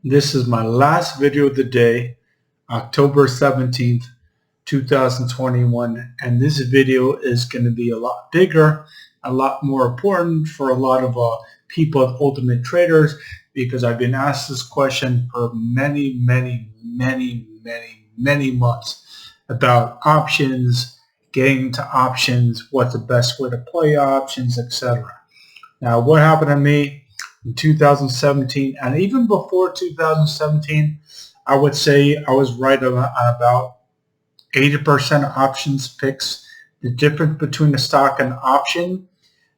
This is my last video of the day, October 17th, 2021, and this video is going to be a lot bigger, a lot more important for a lot of people, ultimate traders, because I've been asked this question for many months about options, getting into options, what's the best way to play options, etc. Now, what happened to me in 2017, and even before 2017, I would say I was right on about 80% of options picks. The difference between a stock and option,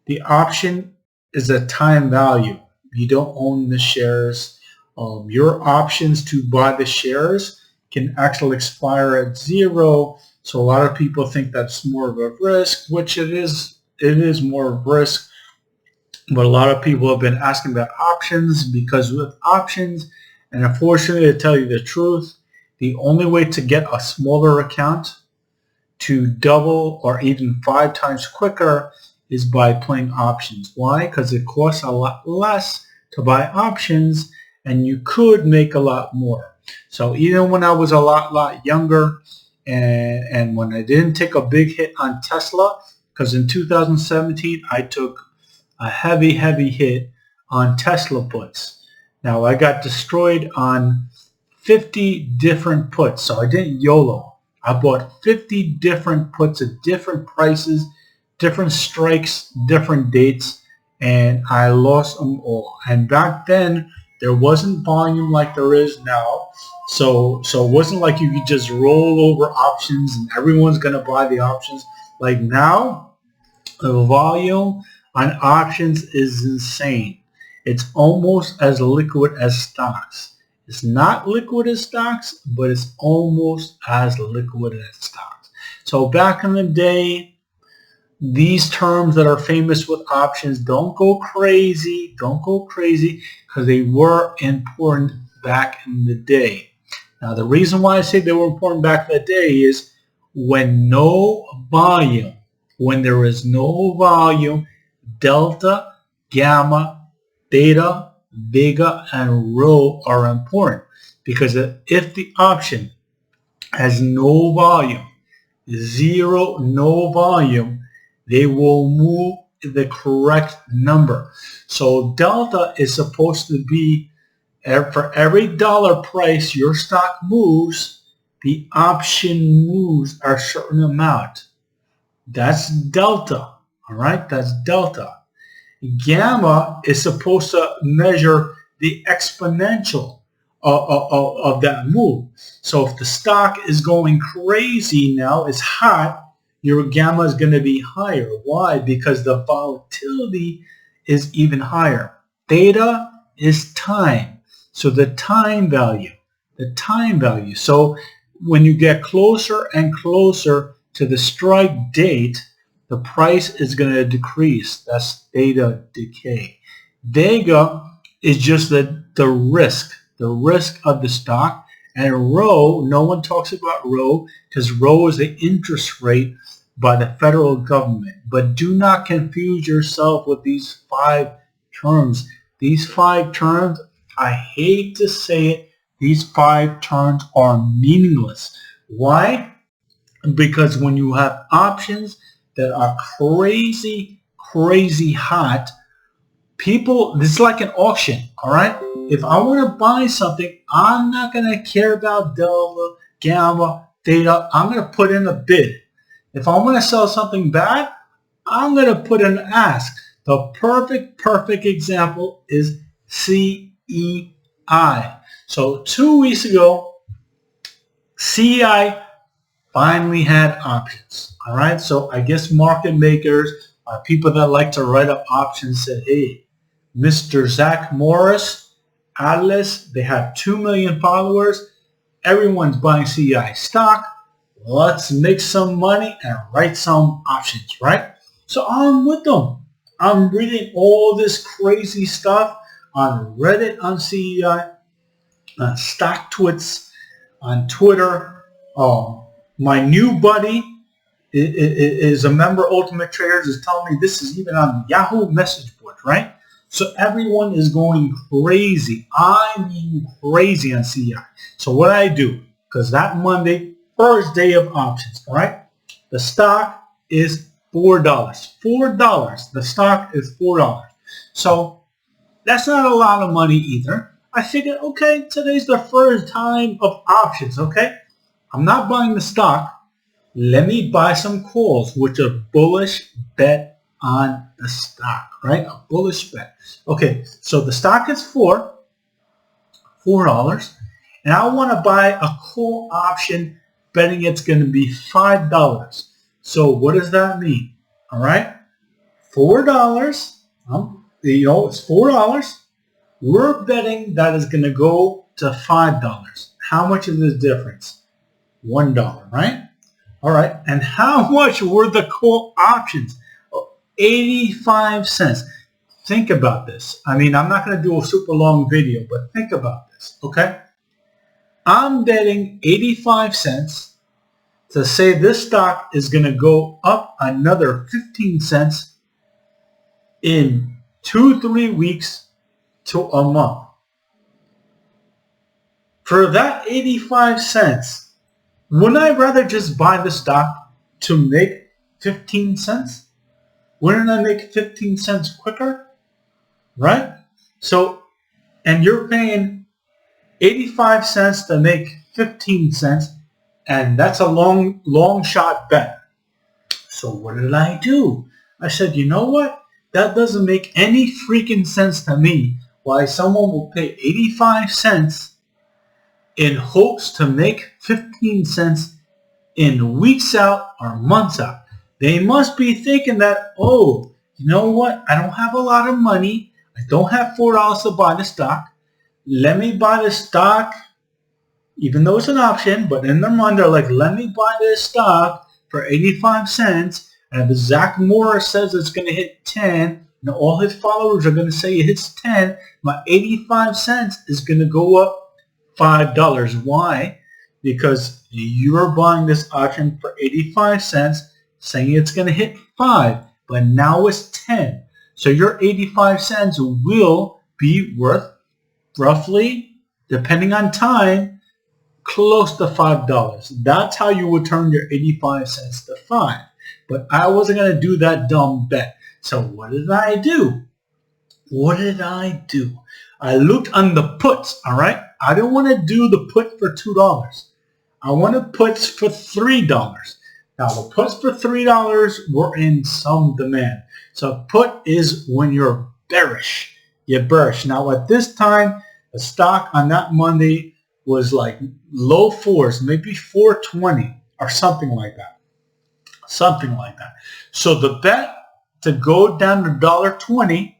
the option is a time value. You don't own the shares. Your options to buy the shares can actually expire at zero. So a lot of people think that's more of a risk, which it is. It is more of a risk. But a lot of people have been asking about options, because with options, and unfortunately to tell you the truth, the only way to get a smaller account to double or even 5 times quicker is by playing options. Why? Because it costs a lot less to buy options and you could make a lot more. So even when I was a lot younger and when I didn't take a big hit on Tesla, because in 2017 I took a heavy hit on Tesla puts. Now I got destroyed on 50 different puts, so I didn't YOLO. I bought 50 different puts at different prices, different strikes, different dates, and I lost them all. And back then there wasn't volume like there is now, so it wasn't like you could just roll over options and everyone's gonna buy the options. Like now, the volume on options is insane. It's almost as liquid as stocks. It's not liquid as stocks, but it's almost as liquid as stocks. So back in the day, these terms that are famous with options, don't go crazy, because they were important back in the day. Now the reason why I say they were important back in the day is when there is no volume, delta, gamma, theta, vega, and rho are important, because if the option has no volume, no volume, they will move the correct number. So delta is supposed to be, for every dollar price your stock moves, the option moves a certain amount. That's delta. All right, that's delta. Gamma is supposed to measure the exponential of that move. So if the stock is going crazy now, it's hot, your gamma is going to be higher. Why? Because the volatility is even higher. Theta is time. So the time value. So when you get closer and closer to the strike date, the price is going to decrease. That's theta decay. Vega is just the risk of the stock. And rho, no one talks about rho, because rho is the interest rate by the federal government. But do not confuse yourself with these 5 terms. These 5 terms, I hate to say it, these 5 terms are meaningless. Why? Because when you have options that are crazy hot, people, this is like an auction, all right? If I want to buy something, I'm not going to care about delta, gamma, theta. I'm going to put in a bid. If I want to sell something bad, I'm going to put an ask. The perfect example is CEI. So 2 weeks ago, CEI finally had options. All right, so I guess market makers, people that like to write up options, said, hey, Mr. Zach Morris, Atlas, they have 2 million followers. Everyone's buying CEI stock. Let's make some money and write some options, right? So I'm with them. I'm reading all this crazy stuff on Reddit, on CEI, on Stock Twits, on Twitter. My new buddy is a member of Ultimate Traders, is telling me this is even on the Yahoo message board, right? So everyone is going crazy. I mean crazy on CEI. So what I do, because that Monday, first day of options, all right? The stock is $4. $4. The stock is $4. So that's not a lot of money either. I figured, okay, today's the first time of options, okay? I'm not buying the stock. Let me buy some calls, which are bullish bet on the stock, right? A bullish bet. Okay, so the stock is $4, and I want to buy a call option betting it's going to be $5. So what does that mean? All right, $4. It's $4. We're betting that is going to go to $5. How much is this difference? $1, right? All right, and how much were the call options? 85 cents. Think about this. I mean, I'm not going to do a super long video, but think about this, okay? I'm betting 85 cents to say this stock is going to go up another 15 cents in 2-3 weeks to a month. For that 85 cents, wouldn't I rather just buy the stock to make 15 cents? Wouldn't I make 15 cents quicker? Right? So, and you're paying 85 cents to make 15 cents, and that's a long shot bet. So what did I do? I said, you know what? That doesn't make any freaking sense to me. Why someone will pay 85 cents in hopes to make 15 cents in weeks out or months out. They must be thinking that, oh, you know what? I don't have a lot of money. I don't have $4 to buy the stock. Let me buy the stock, even though it's an option, but in their mind, they're like, let me buy this stock for 85 cents. And if Zach Morris says it's going to hit 10, and all his followers are going to say it hits 10, my 85 cents is going to go up $5. Why? Because you're buying this option for 85 cents, saying it's going to hit 5, but now it's 10. So your 85 cents will be worth roughly, depending on time, close to $5. That's how you would turn your 85 cents to 5. But I wasn't going to do that dumb bet. So what did I do? I looked on the puts, all right? I didn't want to do the put for $2. I wanted puts for $3. Now, the puts for $3 were in some demand. So put is when you're bearish. You're bearish. Now, at this time, the stock on that Monday was like low 4s, maybe 420 or something like that. So the bet to go down to $1.20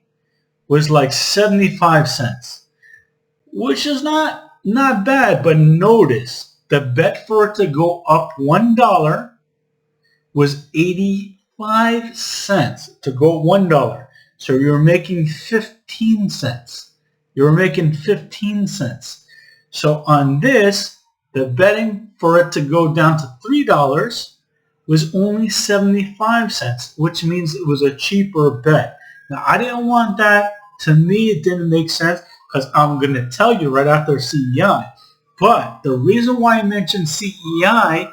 was like 75 cents, which is not bad. But notice the bet for it to go up $1 was 85 cents to go $1. So you're making 15 cents. So on this, the betting for it to go down to $3 was only 75 cents, which means it was a cheaper bet. Now, I didn't want that. To me, it didn't make sense because I'm going to tell you right after CEI. But the reason why I mentioned CEI,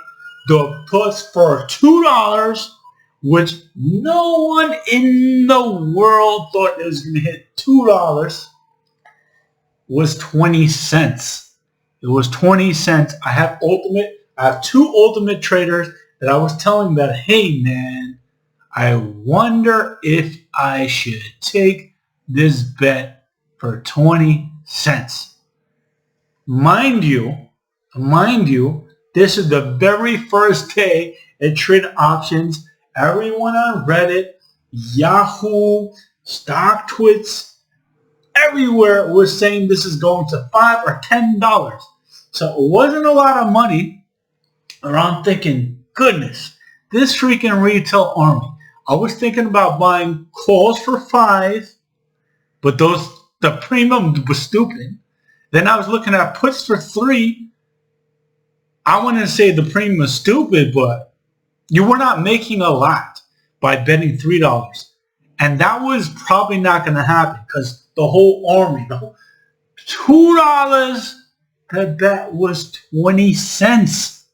the puts for $2, which no one in the world thought it was going to hit $2, was 20 cents. It was 20 cents. I have two ultimate traders that I was telling that, hey man, I wonder if I should take this bet for 20 cents. Mind you, this is the very first day at Trade Options. Everyone on Reddit, Yahoo, StockTwits, everywhere was saying this is going to $5 or $10. So it wasn't a lot of money. And I'm thinking, goodness, this freaking retail army. I was thinking about buying calls for $5, but the premium was stupid. Then I was looking at puts for $3. I wouldn't say the premium was stupid, but you were not making a lot by betting $3. And that was probably not going to happen because the whole army, $2, the bet was 20 cents.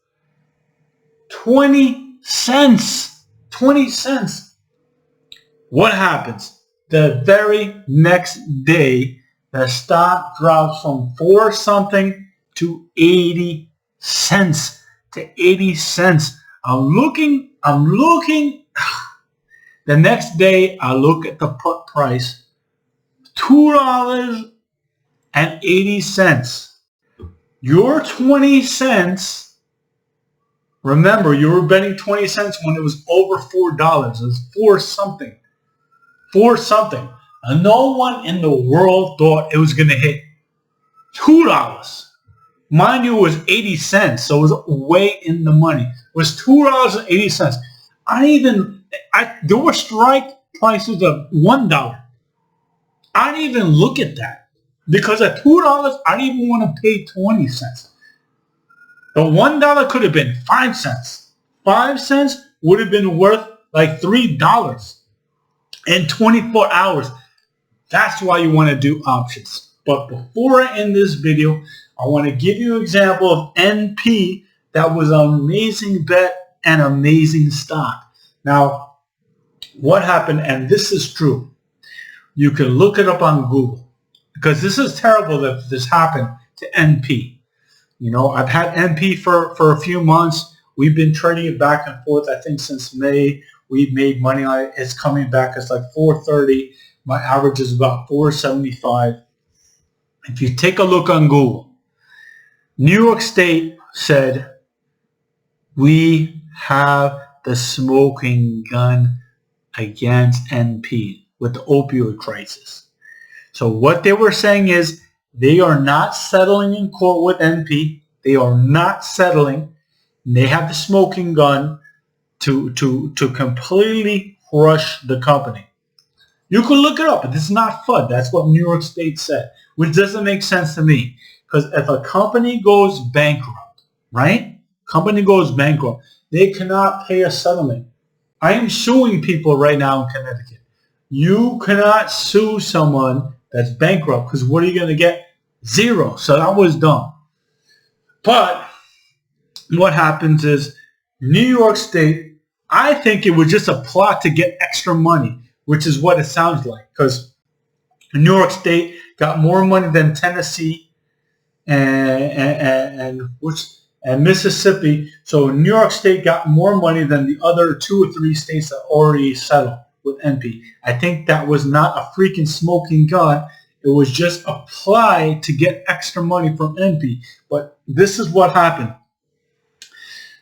20 cents. 20 cents. What happens? The very next day, the stock drops from 4 something to 80 cents. To 80 cents. I'm looking. The next day, I look at the put price, $2.80. Your 20 cents, remember, you were betting 20 cents when it was over $4. It was 4 something. 4 something. And no one in the world thought it was going to hit $2. Mind you, it was 80 cents, so it was way in the money. It was $2.80. There were strike prices of $1. I didn't even look at that because at $2, I didn't even want to pay 20 cents. The $1 could have been 5 cents. 5 cents would have been worth like $3 in 24 hours. That's why you want to do options. But before I end this video, I want to give you an example of NP that was an amazing bet and amazing stock. Now, what happened, and this is true, you can look it up on Google because this is terrible that this happened to NP. You know, I've had NP for a few months. We've been trading it back and forth, I think, since May. We've made money on it. It's coming back. It's like 430. My average is about 475. If you take a look on Google, New York State said, we have the smoking gun against NP with the opioid crisis. So what they were saying is they are not settling in court with NP. They are not settling. They have the smoking gun to completely crush the company. You can look it up, but this is not FUD. That's what New York State said, which doesn't make sense to me. Because if a company goes bankrupt, right? Company goes bankrupt, they cannot pay a settlement. I am suing people right now in Connecticut. You cannot sue someone that's bankrupt because what are you going to get? Zero. So that was dumb. But what happens is New York State, I think it was just a plot to get extra money, which is what it sounds like. Because New York State got more money than Tennessee and Mississippi. So New York State got more money than the other 2 or 3 states that already settled with NP. I think that was not a freaking smoking gun. It was just applied to get extra money from NP. But this is what happened.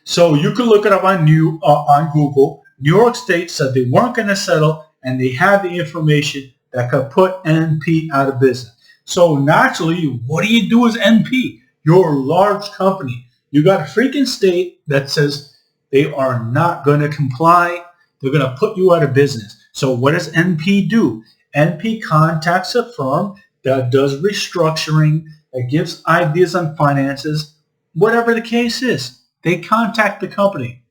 So you can look it up on Google. New York State said they weren't going to settle, and they had the information that could put NP out of business. So naturally, what do you do as NP? You're a large company. You got a freaking state that says they are not going to comply. They're going to put you out of business. So what does NP do? NP contacts a firm that does restructuring, that gives ideas on finances, whatever the case is. They contact the company.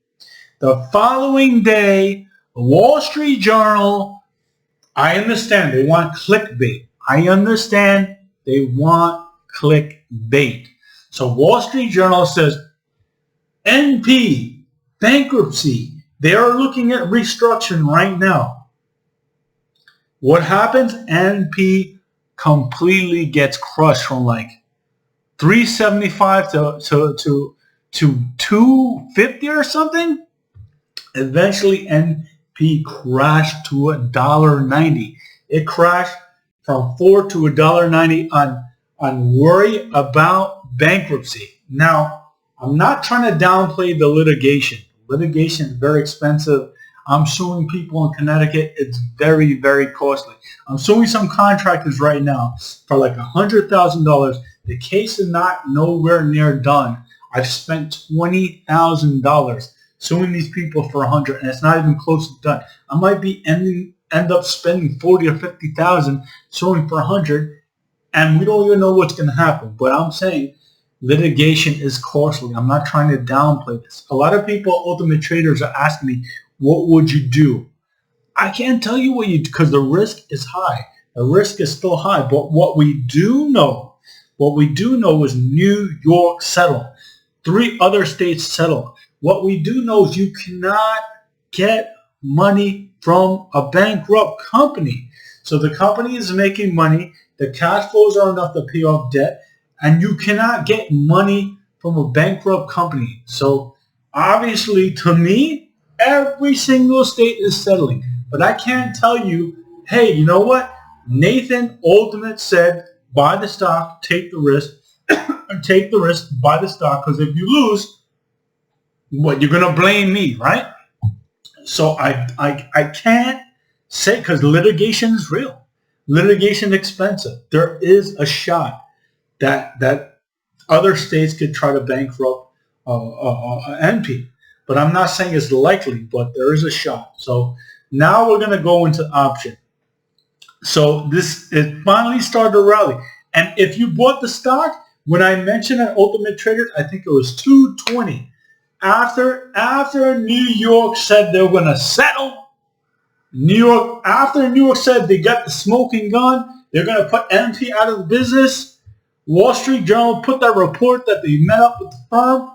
The following day, the Wall Street Journal, I understand they want clickbait. I understand they want clickbait. So Wall Street Journal says, NP, bankruptcy. They are looking at restructuring right now. What happens? NP completely gets crushed from like 375 to 250 or something. Eventually, NP crashed to $1.90. It crashed from $4 to $1.90 on worry about bankruptcy. Now, I'm not trying to downplay the litigation. Litigation is very expensive. I'm suing people in Connecticut. It's very, very costly. I'm suing some contractors right now for like $100,000. The case is not nowhere near done. I've spent $20,000 suing these people for $100,000, and it's not even close to done. I might be end up spending $40,000 or $50,000 suing for $100,000, and we don't even know what's going to happen. But I'm saying litigation is costly. I'm not trying to downplay this. A lot of people, ultimate traders, are asking me, what would you do? I can't tell you what you, because the risk is high. The risk is still high. But what we do know is New York settled. 3 other states settled. What we do know is you cannot get money from a bankrupt company. So the company is making money. The cash flows are enough to pay off debt. And you cannot get money from a bankrupt company. So obviously, to me, every single state is settling. But I can't tell you, hey, you know what? Nathan Ultimate said, buy the stock, take the risk, take the risk, buy the stock, because if you lose, what, you're going to blame me, right? So I can't say, because litigation is real. Litigation is expensive. There is a shot that other states could try to bankrupt NP. But I'm not saying it's likely, but there is a shot. So now we're going to go into option. So it finally started to rally. And if you bought the stock, when I mentioned at Ultimate Trader, I think it was 220. After New York said they were going to settle, after New York said they got the smoking gun, they're going to put NP out of the business, Wall Street Journal put that report that they met up with the firm.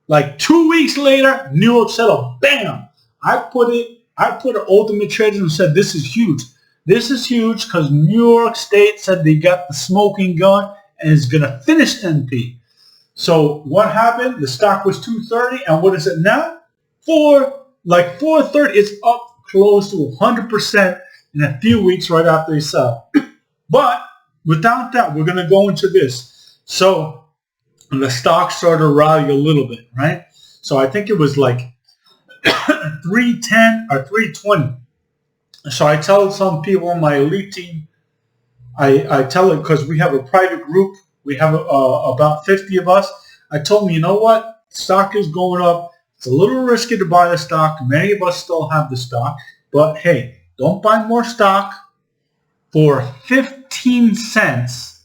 Like 2 weeks later, New York settled. Bam! I put an Ultimate Trader and said, this is huge. This is huge because New York State said they got the smoking gun and is going to finish NP. So what happened? The stock was 230, and what is it now? 430. It's up close to 100% in a few weeks right after they sell. But without that, we're going to go into this. So the stock started to rally a little bit, right? So I think it was like 310 or 320. So I tell some people in my elite team, I tell it because we have a private group. We have about 50 of us. I told them, you know what? Stock is going up. It's a little risky to buy the stock. Many of us still have the stock. But hey, don't buy more stock for 15 cents.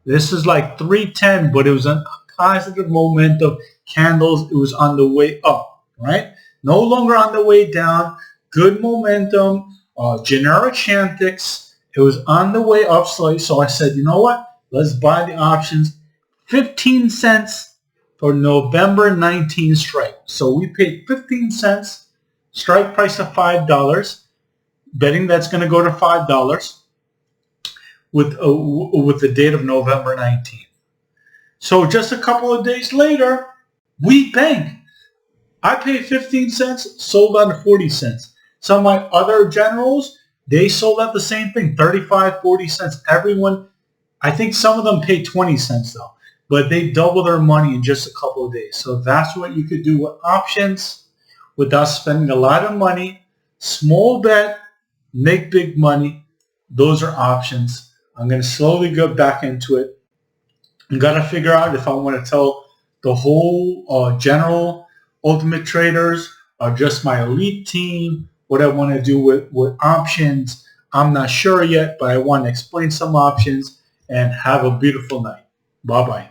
This is like 310, but it was a positive momentum. Candles, it was on the way up, right? No longer on the way down. Good momentum. Generic Chantix. It was on the way up slightly. So I said, you know what? Let's buy the options. 15 cents for November 19 strike. So we paid 15 cents. Strike price of $5. Betting that's going to go to $5 with the date of November 19th. So just a couple of days later, we banked. I paid 15 cents, sold on to 40 cents. Some of my other generals, they sold at the same thing, 35, 40 cents. Everyone, I think some of them paid 20 cents though, but they doubled their money in just a couple of days. So that's what you could do with options without spending a lot of money. Small bet, make big money. Those are options. I'm going to slowly go back into it. I'm going to figure out if I want to tell the whole general Ultimate Traders or just my elite team what I want to do with options. I'm not sure yet, but I want to explain some options and have a beautiful night. Bye-bye.